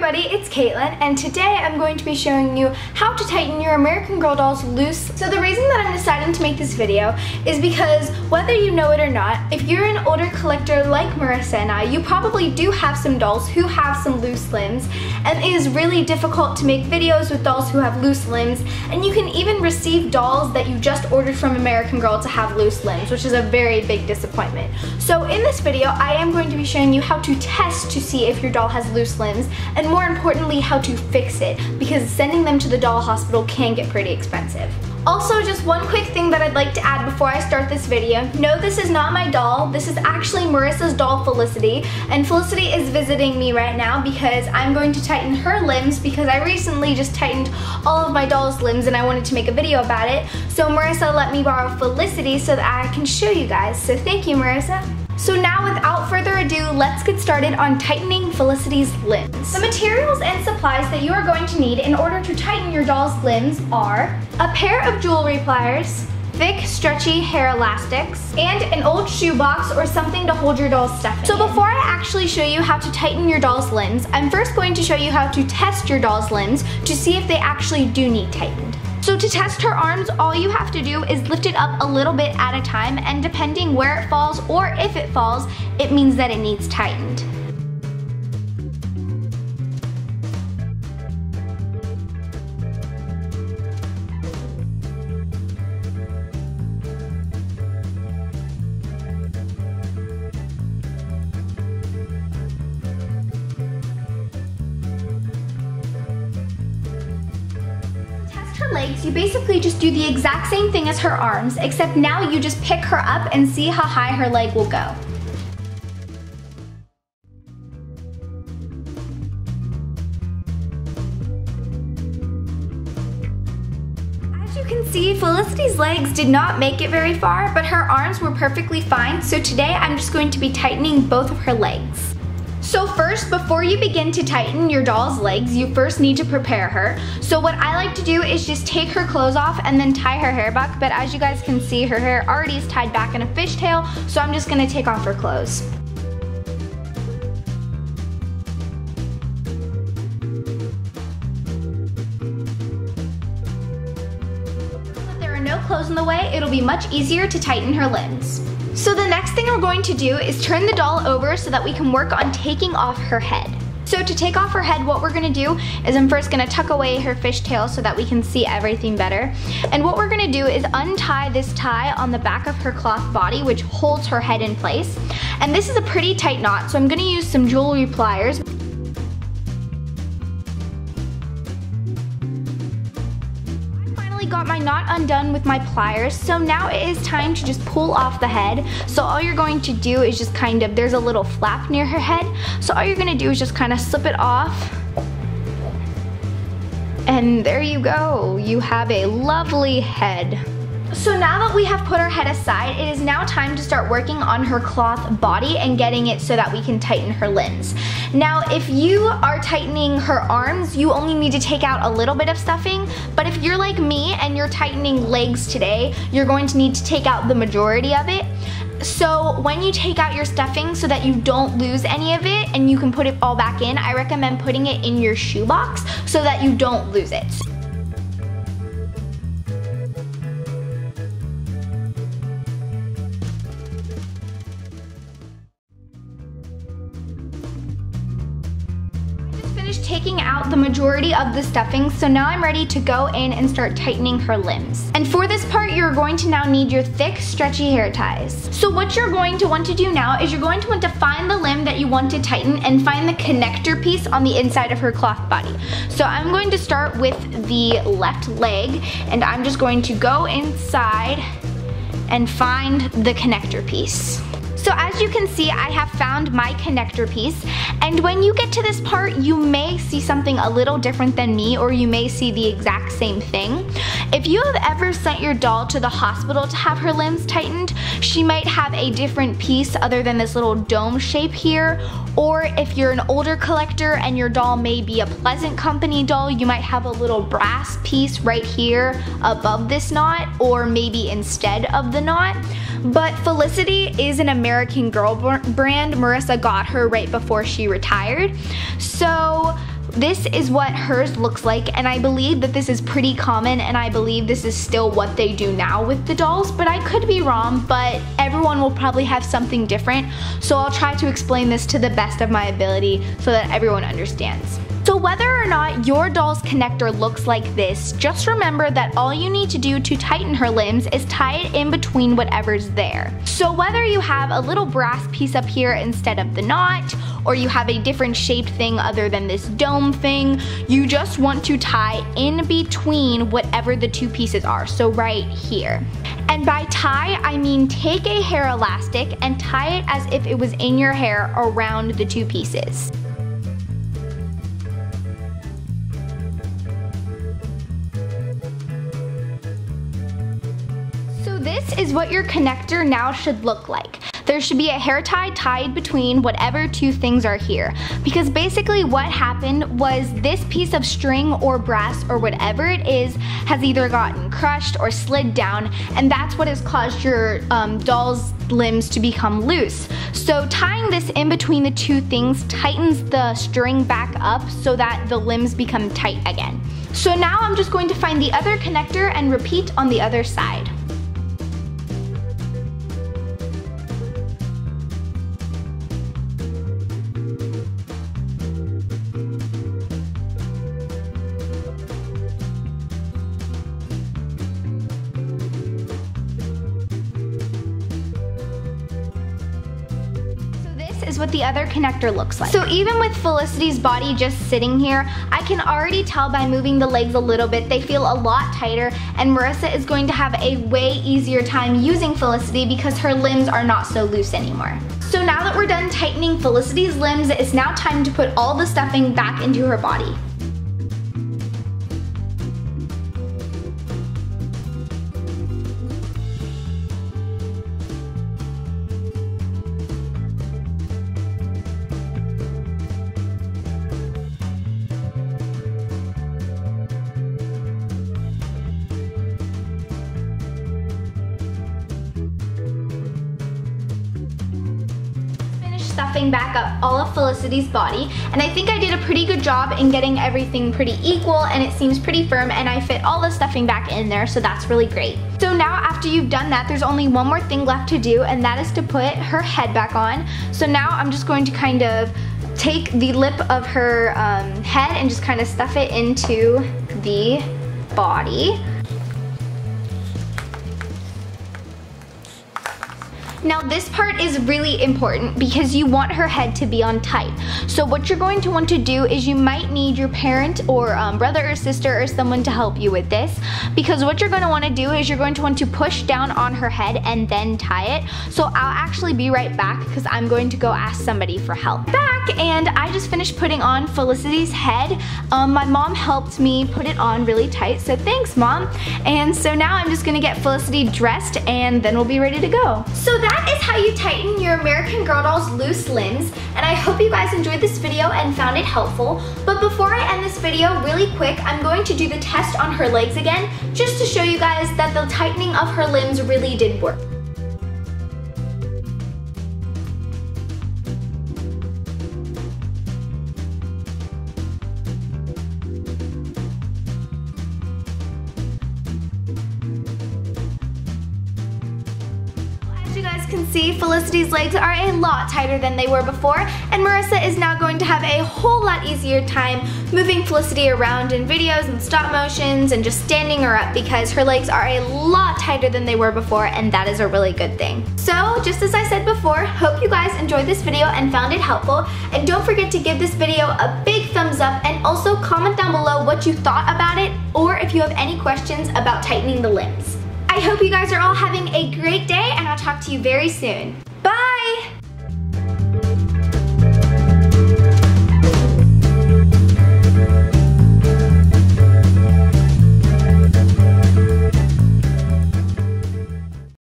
everybody, it's Katelyn, and today I'm going to be showing you how to tighten your American Girl dolls loose. So the reason that I'm deciding to make this video is because whether you know it or not, if you're an older collector like Marissa and I, you probably do have some dolls who have some loose limbs, and it is really difficult to make videos with dolls who have loose limbs, and you can even receive dolls that you just ordered from American Girl to have loose limbs, which is a very big disappointment. So in this video, I am going to be showing you how to test to see if your doll has loose limbs, and more importantly, how to fix it, because sending them to the doll hospital can get pretty expensive. Also, just one quick thing that I'd like to add before I start this video. No, this is not my doll. This is actually Marissa's doll, Felicity, and Felicity is visiting me right now because I'm going to tighten her limbs because I recently just tightened all of my doll's limbs and I wanted to make a video about it. So Marissa let me borrow Felicity so that I can show you guys. So thank you, Marissa. So now, without further ado, let's get started on tightening Felicity's limbs. The materials and supplies that you are going to need in order to tighten your doll's limbs are a pair of jewelry pliers, thick, stretchy hair elastics, and an old shoebox or something to hold your doll's stuff in. So before I actually show you how to tighten your doll's limbs, I'm first going to show you how to test your doll's limbs to see if they actually do need tightened. So to test her arms, all you have to do is lift it up a little bit at a time, and depending where it falls or if it falls, it means that it needs tightened. Her legs, you basically just do the exact same thing as her arms, except now you just pick her up and see how high her leg will go. As you can see, Felicity's legs did not make it very far, but her arms were perfectly fine, so today I'm just going to be tightening both of her legs. So first, before you begin to tighten your doll's legs, you first need to prepare her. So what I like to do is just take her clothes off and then tie her hair back, but as you guys can see, her hair already is tied back in a fishtail, so I'm just gonna take off her clothes. If there are no clothes in the way, it'll be much easier to tighten her limbs. So the next thing we're going to do is turn the doll over so that we can work on taking off her head. So to take off her head, what we're gonna do is I'm first gonna tuck away her fishtail so that we can see everything better. And what we're gonna do is untie this tie on the back of her cloth body, which holds her head in place. And this is a pretty tight knot, so I'm gonna use some jewelry pliers. Got my knot undone with my pliers, so now it is time to just pull off the head. So all you're going to do is just kind of, there's a little flap near her head, so all you're gonna do is just kind of slip it off, and there you go, you have a lovely head. So now that we have put our head aside, it is now time to start working on her cloth body and getting it so that we can tighten her limbs. Now, if you are tightening her arms, you only need to take out a little bit of stuffing, but if you're like me and you're tightening legs today, you're going to need to take out the majority of it. So when you take out your stuffing so that you don't lose any of it and you can put it all back in, I recommend putting it in your shoebox so that you don't lose it. Taking out the majority of the stuffing, so now I'm ready to go in and start tightening her limbs. And for this part, you're going to now need your thick, stretchy hair ties. So what you're going to want to do now is you're going to want to find the limb that you want to tighten and find the connector piece on the inside of her cloth body. So I'm going to start with the left leg, and I'm just going to go inside and find the connector piece. So as you can see, I have found my connector piece, and when you get to this part, you may see something a little different than me, or you may see the exact same thing. If you have ever sent your doll to the hospital to have her limbs tightened, she might have a different piece other than this little dome shape here, or if you're an older collector and your doll may be a Pleasant Company doll, you might have a little brass piece right here above this knot, or maybe instead of the knot. But Felicity is an American Girl brand. Marissa got her right before she retired. So this is what hers looks like, and I believe that this is pretty common, and I believe this is still what they do now with the dolls, but I could be wrong, but everyone will probably have something different, so I'll try to explain this to the best of my ability so that everyone understands. So whether or not your doll's connector looks like this, just remember that all you need to do to tighten her limbs is tie it in between whatever's there. So whether you have a little brass piece up here instead of the knot, or you have a different shaped thing other than this dome thing, you just want to tie in between whatever the two pieces are, so right here. And by tie, I mean take a hair elastic and tie it as if it was in your hair around the two pieces. This is what your connector now should look like. There should be a hair tie tied between whatever two things are here. Because basically what happened was this piece of string or brass or whatever it is has either gotten crushed or slid down, and that's what has caused your doll's limbs to become loose. So tying this in between the two things tightens the string back up so that the limbs become tight again. So now I'm just going to find the other connector and repeat on the other side. Is what the other connector looks like. So even with Felicity's body just sitting here, I can already tell by moving the legs a little bit, they feel a lot tighter, and Marissa is going to have a way easier time using Felicity because her limbs are not so loose anymore. So now that we're done tightening Felicity's limbs, it's now time to put all the stuffing back into her body. Stuffing back up all of Felicity's body, and I think I did a pretty good job in getting everything pretty equal, and it seems pretty firm, and I fit all the stuffing back in there, so that's really great. So now after you've done that, there's only one more thing left to do, and that is to put her head back on. So now I'm just going to kind of take the lip of her head and just kind of stuff it into the body. Now this part is really important because you want her head to be on tight. So what you're going to want to do is you might need your parent or brother or sister or someone to help you with this, because what you're going to want to do is you're going to want to push down on her head and then tie it. So I'll actually be right back because I'm going to go ask somebody for help. Back, and I just finished putting on Felicity's head. My mom helped me put it on really tight, so thanks, Mom. And so now I'm just going to get Felicity dressed and then we'll be ready to go. So that is how you tighten your American Girl doll's loose limbs, and I hope you guys enjoyed this video and found it helpful. But before I end this video really quick, I'm going to do the test on her legs again, just to show you guys that the tightening of her limbs really did work. You guys can see Felicity's legs are a lot tighter than they were before, and Marissa is now going to have a whole lot easier time moving Felicity around in videos and stop motions and just standing her up because her legs are a lot tighter than they were before, and that is a really good thing. So just as I said before, hope you guys enjoyed this video and found it helpful, and don't forget to give this video a big thumbs up and also comment down below what you thought about it or if you have any questions about tightening the limbs. I hope you guys are all having a great day, and I'll talk to you very soon. Bye!